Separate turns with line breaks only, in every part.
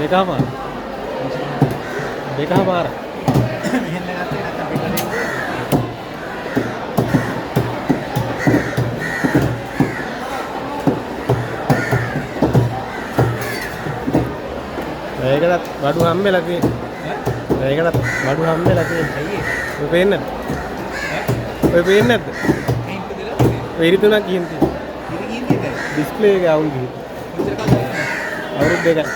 දෙකමාර. දෙකමාර.
මෙහෙන් ගත්තේ නැත්නම් පිටරේ.
ඒකටත් බඩු හම්බෙලා තියෙන්නේ. ඒකටත් බඩු හම්බෙලා තියෙන්නේ.
අයියේ.
ඔය පේන්නේ නැද්ද? ඔය පේන්නේ නැද්ද?
මේක දෙලා.
ඔය ඉරිතුණක් ගිහින් තියෙන්නේ.
ඉරි ගිහින් නේද?
ඩිස්ප්ලේ එක අවුල් ගිහින්.
මෙච්චර කල්
අවුරුදු දෙකක්.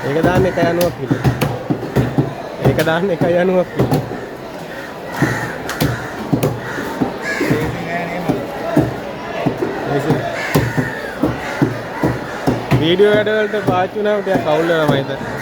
ඒක දාන්න 190ක් විතර. ඒක දාන්න 190ක් විතර. වීඩියෝ වැඩ වලට පාවිච්චි වුණාම ටිකක් අවුල් වෙනවා මම හිතන්නේ.